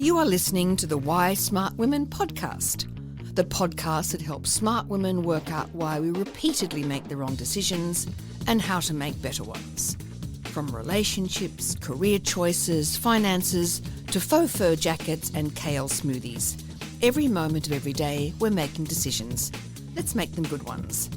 You are listening to the Why Smart Women podcast, the podcast that helps smart women work out why we repeatedly make the wrong decisions and how to make better ones. From relationships, career choices, finances, to faux fur jackets and kale smoothies. Every moment of every day, we're making decisions. Let's make them good ones.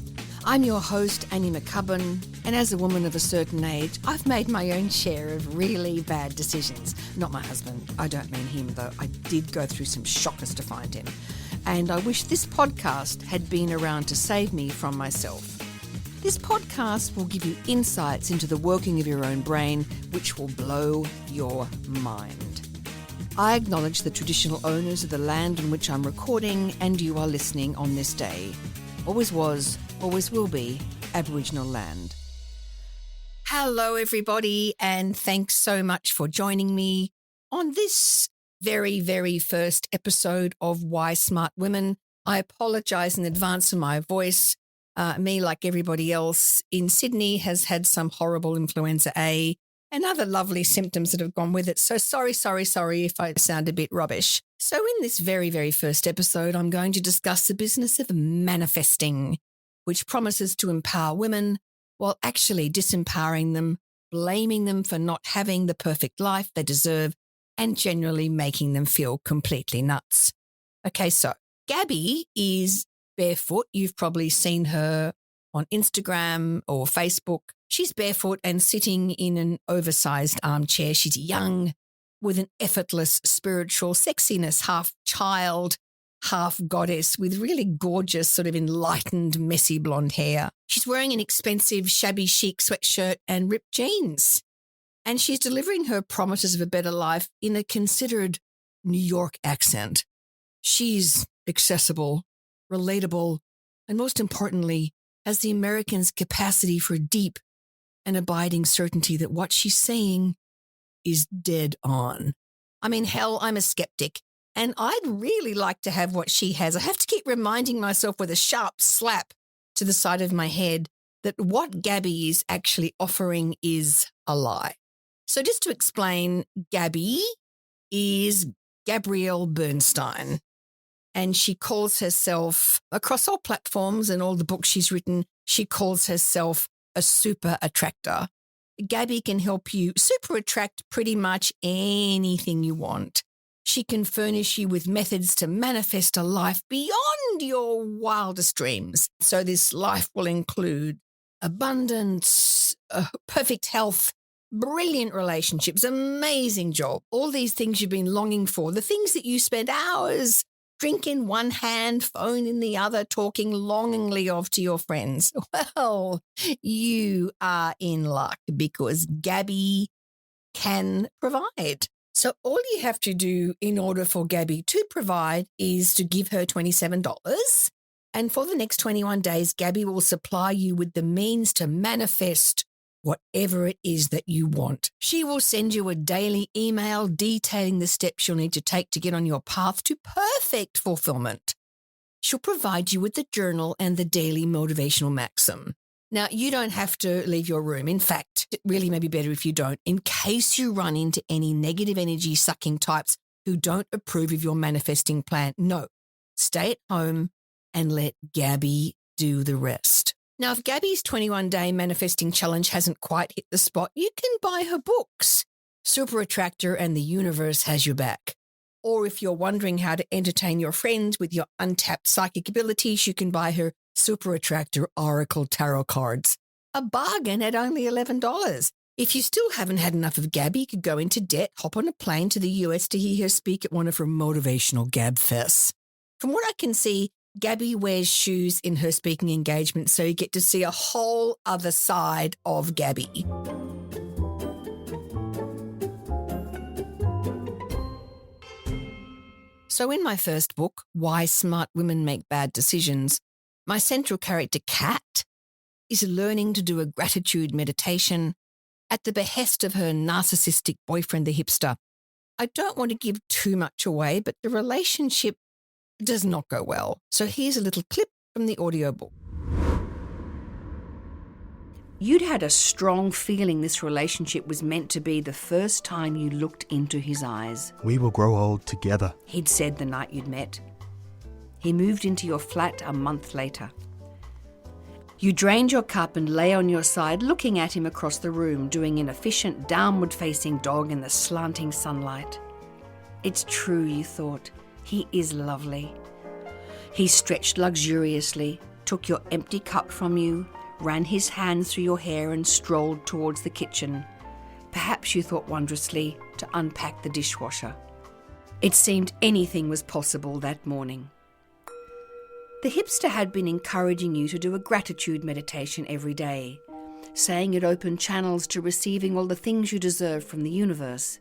I'm your host, Annie McCubbin, and as a woman of a certain age, I've made my own share of really bad decisions. Not my husband. I don't mean him, though. I did go through some shockers to find him. And I wish this podcast had been around to save me from myself. This podcast will give you insights into the working of your own brain, which will blow your mind. I acknowledge the traditional owners of the land on which I'm recording, and you are listening on this day. Always was, always will be, Aboriginal land. Hello, everybody, and thanks so much for joining me on this very, very first episode of Why Smart Women. I apologise in advance for my voice. Me, like everybody else in Sydney, has had some horrible influenza A and other lovely symptoms that have gone with it. So sorry if I sound a bit rubbish. So in this very, very first episode, I'm going to discuss the business of manifesting, which promises to empower women while actually disempowering them, blaming them for not having the perfect life they deserve, and generally making them feel completely nuts. Okay, so Gabby is barefoot. You've probably seen her on Instagram or Facebook. She's barefoot and sitting in an oversized armchair. She's young, with an effortless spiritual sexiness, half child, half goddess, with really gorgeous, sort of enlightened, messy blonde hair. She's wearing an expensive, shabby chic sweatshirt and ripped jeans. And she's delivering her promises of a better life in a considered New York accent. She's accessible, relatable, and most importantly, has the American's capacity for deep and abiding certainty that what she's saying is dead on. I mean, hell, I'm a skeptic, and I'd really like to have what she has. I have to keep reminding myself with a sharp slap to the side of my head that what Gabby is actually offering is a lie. So just to explain, Gabby is Gabrielle Bernstein, and she calls herself, across all platforms and all the books she's written, she calls herself a super attractor. Gabby can help you super attract pretty much anything you want. She can furnish you with methods to manifest a life beyond your wildest dreams. So this life will include abundance, perfect health, brilliant relationships, amazing job, all these things you've been longing for, the things that you spend hours drink in one hand, phone in the other, talking longingly of to your friends. Well, you are in luck because Gabby can provide. So all you have to do in order for Gabby to provide is to give her $27. And for the next 21 days, Gabby will supply you with the means to manifest whatever it is that you want. She will send you a daily email detailing the steps you'll need to take to get on your path to perfect fulfillment. She'll provide you with the journal and the daily motivational maxim. Now, you don't have to leave your room. In fact, it really may be better if you don't, in case you run into any negative energy sucking types who don't approve of your manifesting plan. No, stay at home and let Gabby do the rest. Now, if Gabby's 21-day manifesting challenge hasn't quite hit the spot, you can buy her books, Super Attractor and the Universe Has Your Back. Or if you're wondering how to entertain your friends with your untapped psychic abilities, you can buy her Super Attractor Oracle Tarot cards. A bargain at only $11. If you still haven't had enough of Gabby, you could go into debt, hop on a plane to the US to hear her speak at one of her motivational Gab fests. From what I can see, Gabby wears shoes in her speaking engagement, so you get to see a whole other side of Gabby. So in my first book, Why Smart Women Make Bad Decisions, my central character, Kat, is learning to do a gratitude meditation at the behest of her narcissistic boyfriend, the hipster. I don't want to give too much away, but the relationship does not go well. So here's a little clip from the audiobook. You'd had a strong feeling this relationship was meant to be the first time you looked into his eyes. We will grow old together, He'd said the night you'd met. He moved into your flat a month later. You drained your cup and lay on your side looking at him across the room, doing an efficient downward-facing dog in the slanting sunlight. It's true, you thought. He is lovely. He stretched luxuriously, took your empty cup from you, ran his hands through your hair and strolled towards the kitchen. Perhaps you thought wondrously to unpack the dishwasher. It seemed anything was possible that morning. The hipster had been encouraging you to do a gratitude meditation every day, saying it opened channels to receiving all the things you deserve from the universe.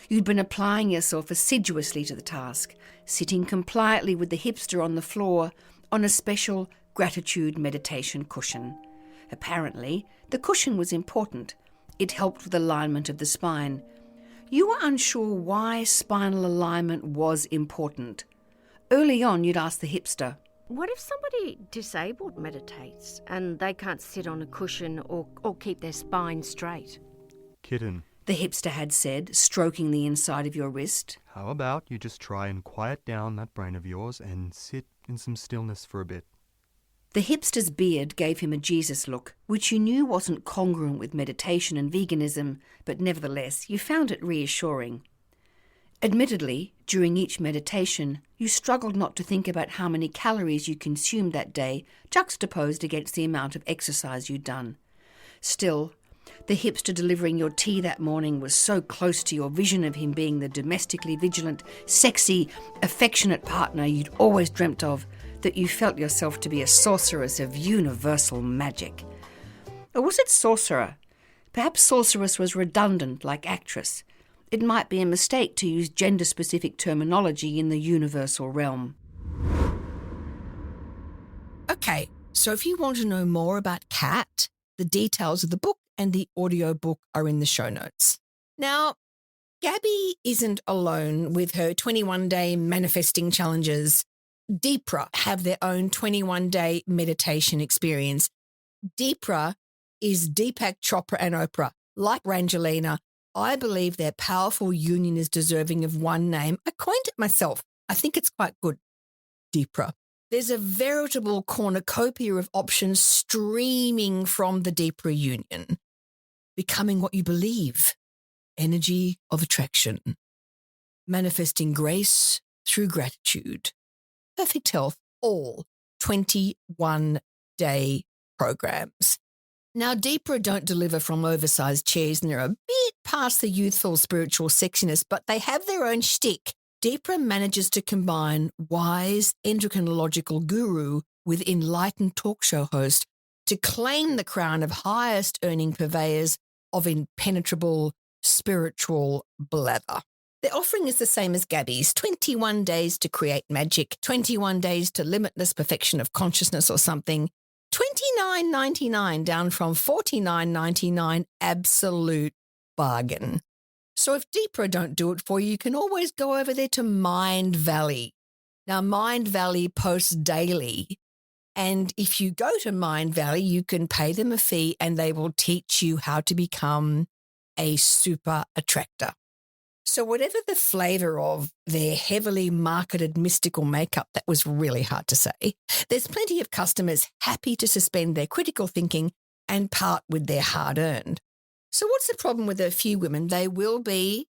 You'd been applying yourself assiduously to the task, sitting compliantly with the hipster on the floor on a special gratitude meditation cushion. Apparently, the cushion was important. It helped with alignment of the spine. You were unsure why spinal alignment was important. Early on, you'd asked the hipster, What if somebody disabled meditates and they can't sit on a cushion or keep their spine straight? kitten. the hipster had said, stroking the inside of your wrist. How about you just try and quiet down that brain of yours and sit in some stillness for a bit? The hipster's beard gave him a Jesus look, which you knew wasn't congruent with meditation and veganism, but nevertheless you found it reassuring. Admittedly, during each meditation, you struggled not to think about how many calories you consumed that day, juxtaposed against the amount of exercise you'd done. Still, the hipster delivering your tea that morning was so close to your vision of him being the domestically vigilant, sexy, affectionate partner you'd always dreamt of, that you felt yourself to be a sorceress of universal magic. Or was it sorcerer? Perhaps sorceress was redundant, like actress. It might be a mistake to use gender-specific terminology in the universal realm. Okay, so if you want to know more about Cat, the details of the book and the audiobook are in the show notes. Now, Gabby isn't alone with her 21-day manifesting challenges. Deepak have their own 21-day meditation experience. Deepak is Deepak, Chopra and Oprah. Like Rangelina, I believe their powerful union is deserving of one name. I coined it myself. I think it's quite good. Deepak. There's a veritable cornucopia of options streaming from the Deepak union. Becoming what you believe. Energy of attraction. Manifesting grace through gratitude. Perfect health. All 21-day programs. Now, Deepak don't deliver from oversized chairs and they're a bit past the youthful spiritual sexiness, but they have their own shtick. Deepak manages to combine wise endocrinological guru with enlightened talk show host to claim the crown of highest earning purveyors of impenetrable spiritual blather. Their offering is the same as Gabby's, 21 days to create magic, 21 days to limitless perfection of consciousness or something. $29.99 down from $49.99, absolute bargain. So if Deepak don't do it for you, you can always go over there to Mind Valley. Now, Mind Valley posts daily, and if you go to Mind Valley, you can pay them a fee and they will teach you how to become a super attractor. So whatever the flavour of their heavily marketed mystical makeup, that was really hard to say, there's plenty of customers happy to suspend their critical thinking and part with their hard-earned. So what's the problem with a few women? They will be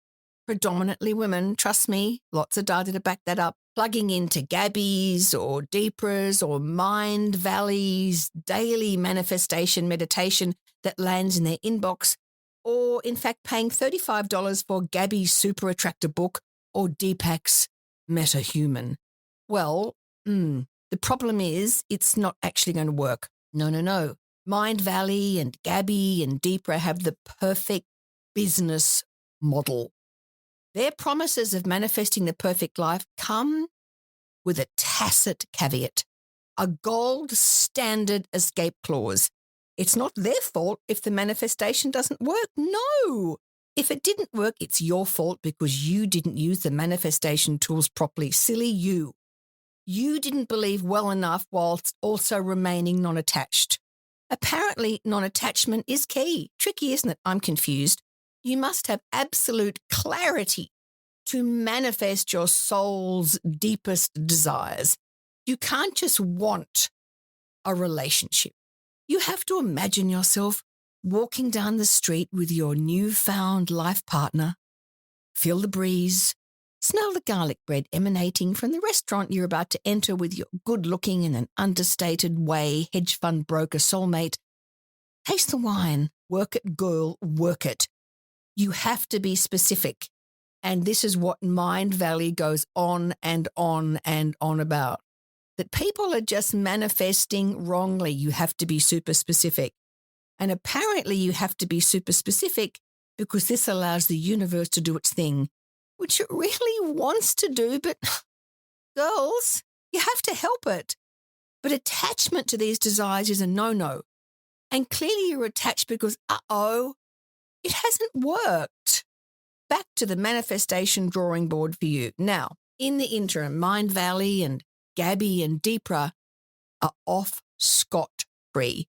predominantly women, trust me, lots of data to back that up, plugging into Gabby's or Deepa's or Mind Valley's daily manifestation meditation that lands in their inbox, or in fact paying $35 for Gabby's Super Attractor book or Deepak's Meta-Human. Well, the problem is it's not actually going to work. No. Mind Valley and Gabby and Deepak have the perfect business model. Their promises of manifesting the perfect life come with a tacit caveat, a gold standard escape clause. It's not their fault if the manifestation doesn't work. No. If it didn't work, it's your fault because you didn't use the manifestation tools properly. Silly you. You didn't believe well enough whilst also remaining non-attached. Apparently, non-attachment is key. Tricky, isn't it? I'm confused. You must have absolute clarity to manifest your soul's deepest desires. You can't just want a relationship. You have to imagine yourself walking down the street with your newfound life partner. Feel the breeze. Smell the garlic bread emanating from the restaurant you're about to enter with your good-looking in an understated way hedge fund broker soulmate. Taste the wine. Work it, girl, work it. You have to be specific. And this is what Mind Valley goes on and on and on about. That people are just manifesting wrongly. You have to be super specific. And apparently you have to be super specific because this allows the universe to do its thing, which it really wants to do, but girls, you have to help it. But attachment to these desires is a no-no. And clearly you're attached because, it hasn't worked. Back to the manifestation drawing board for you. Now, in the interim, Mind Valley and Gabby and Deepak are off scot-free.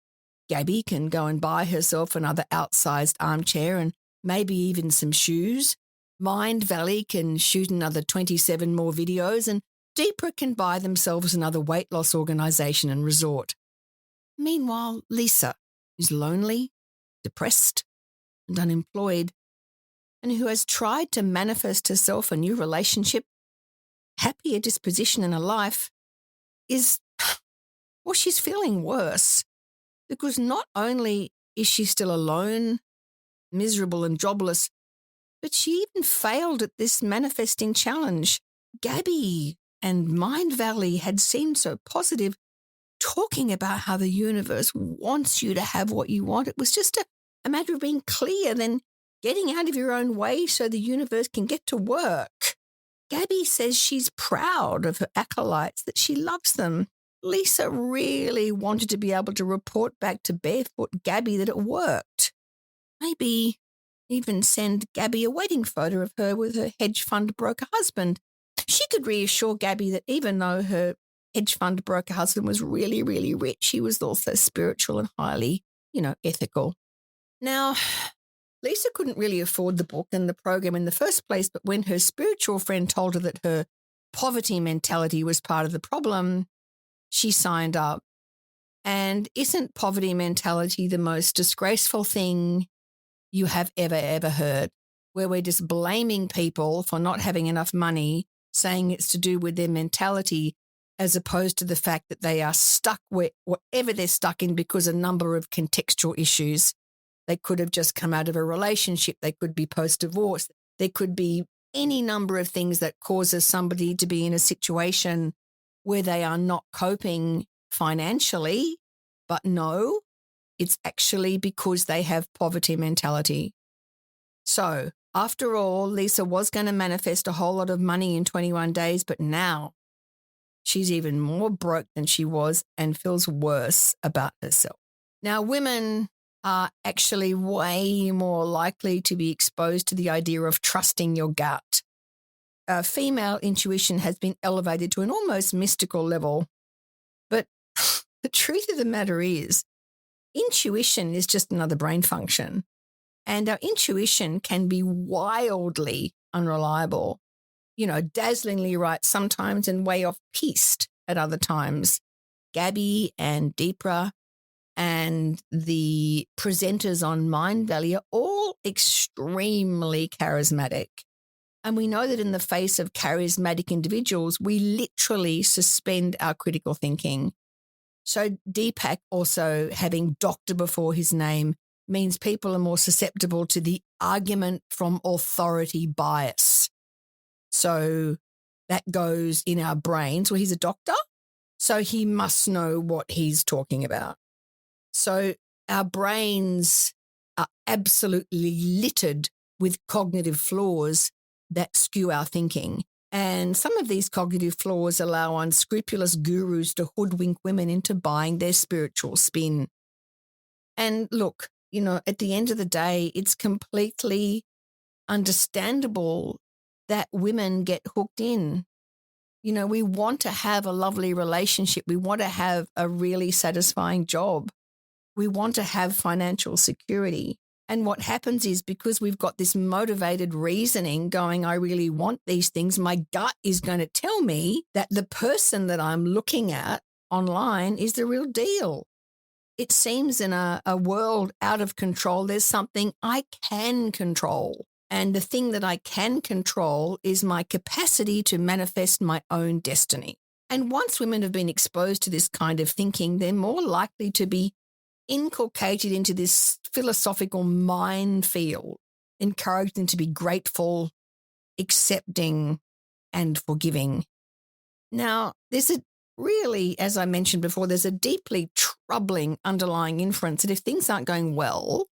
Gabby can go and buy herself another outsized armchair and maybe even some shoes. Mind Valley can shoot another 27 more videos, and Deepak can buy themselves another weight loss organisation and resort. Meanwhile, Lisa is lonely, depressed, and unemployed, and who has tried to manifest herself a new relationship, happier disposition in her life, she's feeling worse. Because not only is she still alone, miserable and jobless, but she even failed at this manifesting challenge. Gabby and Mind Valley had seemed so positive, talking about how the universe wants you to have what you want. It was just a matter of being clear, then getting out of your own way so the universe can get to work. Gabby says she's proud of her acolytes, that she loves them. Lisa really wanted to be able to report back to Barefoot Gabby that it worked. Maybe even send Gabby a wedding photo of her with her hedge fund broker husband. She could reassure Gabby that even though her hedge fund broker husband was really, really rich, he was also spiritual and highly, ethical. Now, Lisa couldn't really afford the book and the program in the first place, but when her spiritual friend told her that her poverty mentality was part of the problem, she signed up. And isn't poverty mentality the most disgraceful thing you have ever heard, where we're just blaming people for not having enough money, saying it's to do with their mentality, as opposed to the fact that they are stuck where whatever they're stuck in because a number of contextual issues. They could have just come out of a relationship. They could be post-divorce. There could be any number of things that causes somebody to be in a situation where they are not coping financially, but no, it's actually because they have poverty mentality. So after all, Lisa was going to manifest a whole lot of money in 21 days, but now she's even more broke than she was and feels worse about herself. Now, women are actually way more likely to be exposed to the idea of trusting your gut. Female intuition has been elevated to an almost mystical level. But the truth of the matter is, intuition is just another brain function. And our intuition can be wildly unreliable, dazzlingly right sometimes and way off piste at other times. Gabby and Deepak and the presenters on Mind Valley are all extremely charismatic. And we know that in the face of charismatic individuals, we literally suspend our critical thinking. So Deepak also having doctor before his name means people are more susceptible to the argument from authority bias. So that goes in our brains. Well, he's a doctor, so he must know what he's talking about. So our brains are absolutely littered with cognitive flaws that skew our thinking. And some of these cognitive flaws allow unscrupulous gurus to hoodwink women into buying their spiritual spin. And look, at the end of the day, it's completely understandable that women get hooked in. We want to have a lovely relationship. We want to have a really satisfying job. We want to have financial security. And what happens is because we've got this motivated reasoning going, I really want these things, my gut is going to tell me that the person that I'm looking at online is the real deal. It seems in a world out of control, there's something I can control. And the thing that I can control is my capacity to manifest my own destiny. And once women have been exposed to this kind of thinking, they're more likely to be inculcated into this philosophical minefield, encouraged them to be grateful, accepting, and forgiving. Now, there's a really, as I mentioned before, there's a deeply troubling underlying inference that if things aren't going well,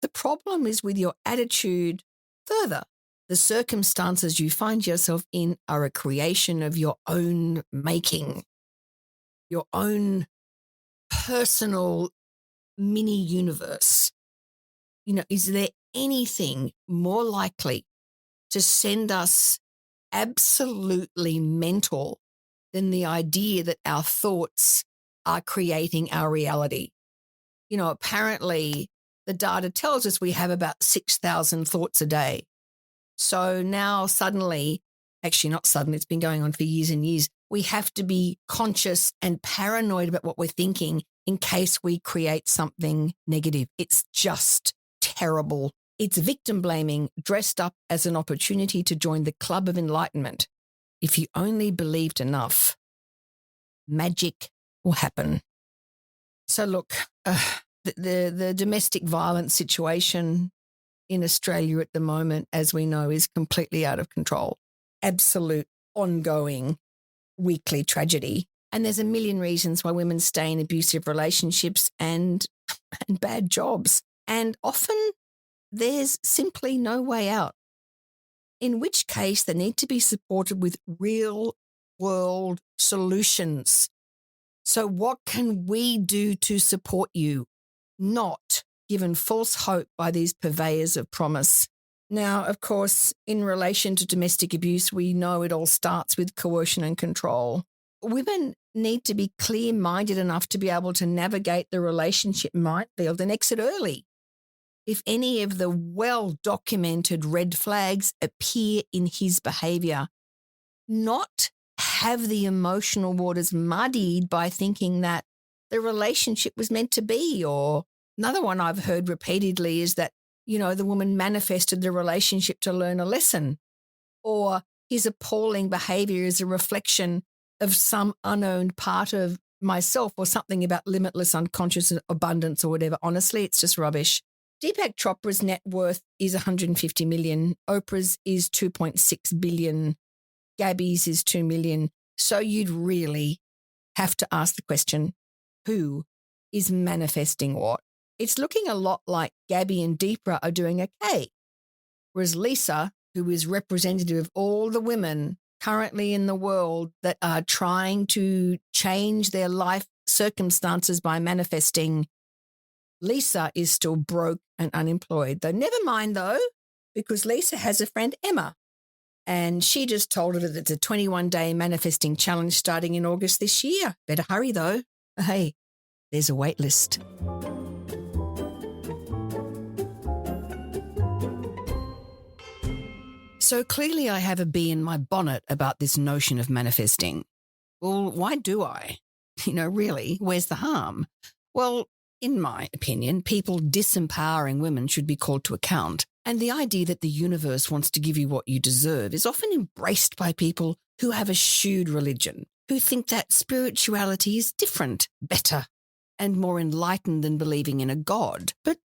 the problem is with your attitude further. The circumstances you find yourself in are a creation of your own making, your own personal mini universe. Is there anything more likely to send us absolutely mental than the idea that our thoughts are creating our reality? Apparently the data tells us we have about 6,000 thoughts a day. So now suddenly, actually not suddenly, it's been going on for years and years, we have to be conscious and paranoid about what we're thinking in case we create something negative. It's just terrible. It's victim blaming dressed up as an opportunity to join the club of enlightenment. If you only believed enough, magic will happen. So look, the domestic violence situation in Australia at the moment, as we know, is completely out of control. Absolute ongoing weekly tragedy. And there's a million reasons why women stay in abusive relationships and bad jobs. And often there's simply no way out, in which case they need to be supported with real world solutions. So what can we do to support you? Not given false hope by these purveyors of promise. Now, of course, in relation to domestic abuse, we know it all starts with coercion and control. Women need to be clear-minded enough to be able to navigate the relationship minefield and exit early if any of the well-documented red flags appear in his behaviour. Not have the emotional waters muddied by thinking that the relationship was meant to be. Or another one I've heard repeatedly is that, the woman manifested the relationship to learn a lesson, or his appalling behaviour is a reflection of some unowned part of myself, or something about limitless unconscious abundance or whatever. Honestly, it's just rubbish. Deepak Chopra's net worth is 150 million. Oprah's is 2.6 billion. Gabby's is 2 million. So you'd really have to ask the question, who is manifesting what? It's looking a lot like Gabby and Deepak are doing okay, whereas Lisa, who is representative of all the women currently in the world that are trying to change their life circumstances by manifesting, Lisa is still broke and unemployed. Though never mind though, because Lisa has a friend, Emma, and she just told her that it's a 21-day manifesting challenge starting in August this year. Better hurry though. Hey, there's a wait list. So clearly I have a bee in my bonnet about this notion of manifesting. Well, why do I? Really, where's the harm? Well, in my opinion, people disempowering women should be called to account. And the idea that the universe wants to give you what you deserve is often embraced by people who have eschewed religion, who think that spirituality is different, better, and more enlightened than believing in a God. But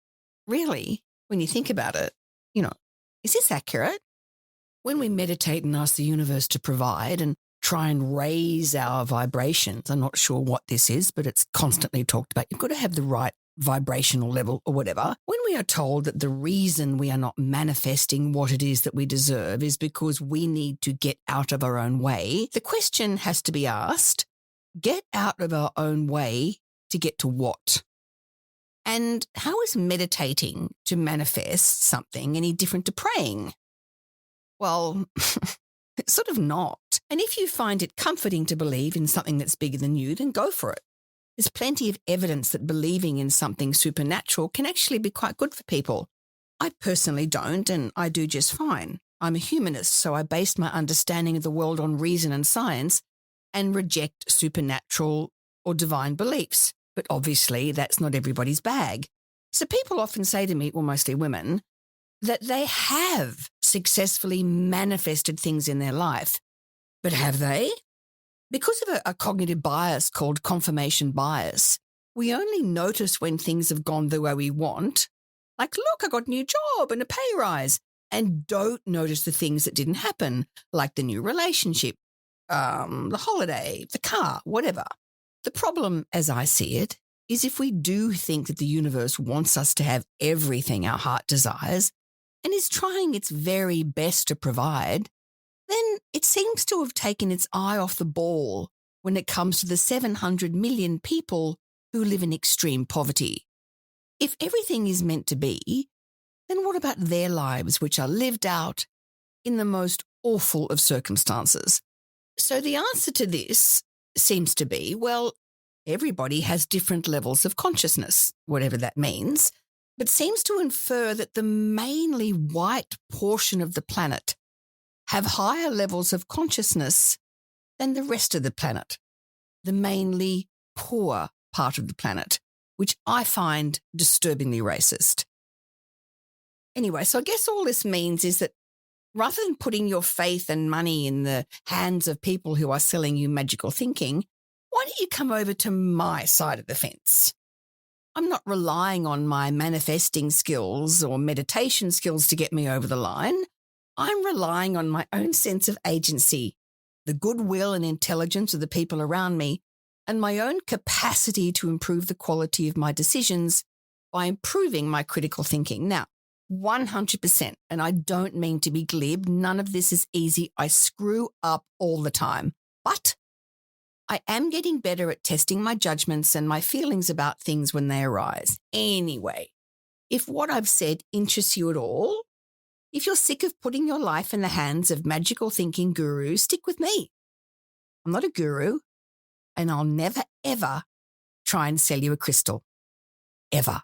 really, when you think about it, is this accurate? When we meditate and ask the universe to provide and try and raise our vibrations, I'm not sure what this is, but it's constantly talked about. You've got to have the right vibrational level or whatever. When we are told that the reason we are not manifesting what it is that we deserve is because we need to get out of our own way, the question has to be asked, get out of our own way to get to what? And how is meditating to manifest something any different to praying? Well, it's sort of not. And if you find it comforting to believe in something that's bigger than you, then go for it. There's plenty of evidence that believing in something supernatural can actually be quite good for people. I personally don't, and I do just fine. I'm a humanist, so I base my understanding of the world on reason and science and reject supernatural or divine beliefs. But obviously, that's not everybody's bag. So people often say to me, well, mostly women, that they have successfully manifested things in their life. But have they? Because of a cognitive bias called confirmation bias, we only notice when things have gone the way we want, like, look, I got a new job and a pay rise, and don't notice the things that didn't happen, like the new relationship, the holiday, the car, whatever. The problem, as I see it, is if we do think that the universe wants us to have everything our heart desires and is trying its very best to provide, then it seems to have taken its eye off the ball when it comes to the 700 million people who live in extreme poverty. If everything is meant to be, then what about their lives, which are lived out in the most awful of circumstances? So the answer to this seems to be, well, everybody has different levels of consciousness, whatever that means, but seems to infer that the mainly white portion of the planet have higher levels of consciousness than the rest of the planet, the mainly poor part of the planet, which I find disturbingly racist. Anyway, so I guess all this means is that rather than putting your faith and money in the hands of people who are selling you magical thinking, why don't you come over to my side of the fence? I'm not relying on my manifesting skills or meditation skills to get me over the line. I'm relying on my own sense of agency, the goodwill and intelligence of the people around me, and my own capacity to improve the quality of my decisions by improving my critical thinking. Now, 100%, and I don't mean to be glib, none of this is easy. I screw up all the time. But I am getting better at testing my judgments and my feelings about things when they arise. Anyway, if what I've said interests you at all, if you're sick of putting your life in the hands of magical thinking gurus, stick with me. I'm not a guru, and I'll never, ever try and sell you a crystal. Ever.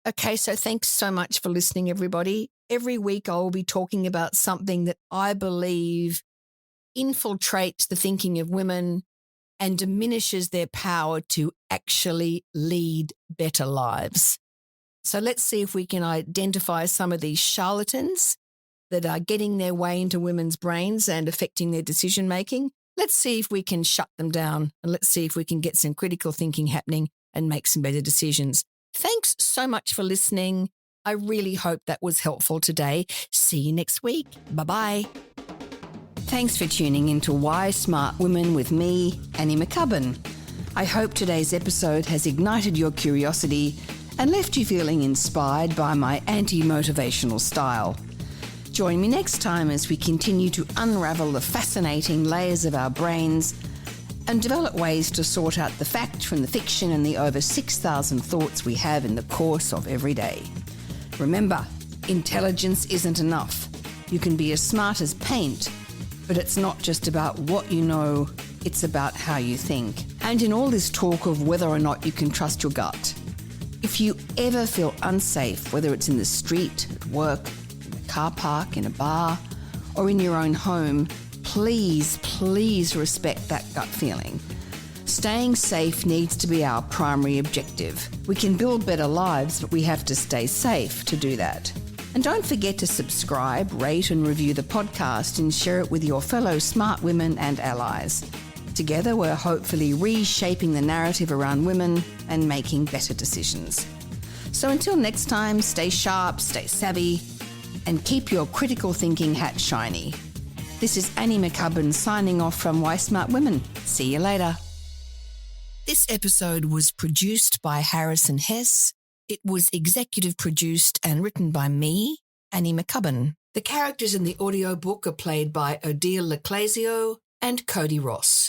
Okay, so thanks so much for listening, everybody. Every week I will be talking about something that I believe infiltrates the thinking of women and diminishes their power to actually lead better lives. So let's see if we can identify some of these charlatans that are getting their way into women's brains and affecting their decision-making. Let's see if we can shut them down, and let's see if we can get some critical thinking happening and make some better decisions. Thanks so much for listening. I really hope that was helpful today. See you next week. Bye-bye. Thanks for tuning into Why Smart Women with me, Annie McCubbin. I hope today's episode has ignited your curiosity and left you feeling inspired by my anti-motivational style. Join me next time as we continue to unravel the fascinating layers of our brains and develop ways to sort out the fact from the fiction and the over 6,000 thoughts we have in the course of every day. Remember, intelligence isn't enough. You can be as smart as paint, but it's not just about what you know, it's about how you think. And in all this talk of whether or not you can trust your gut, if you ever feel unsafe, whether it's in the street, at work, in a car park, in a bar, or in your own home, please respect that gut feeling. Staying safe needs to be our primary objective. We can build better lives, but we have to stay safe to do that. And don't forget to subscribe, rate and review the podcast and share it with your fellow smart women and allies. Together, we're hopefully reshaping the narrative around women and making better decisions. So until next time, stay sharp, stay savvy, and keep your critical thinking hat shiny. This is Annie McCubbin signing off from Why Smart Women. See you later. This episode was produced by Harrison Hess. It was executive produced and written by me, Annie McCubbin. The characters in the audiobook are played by Odile Leclasio and Cody Ross.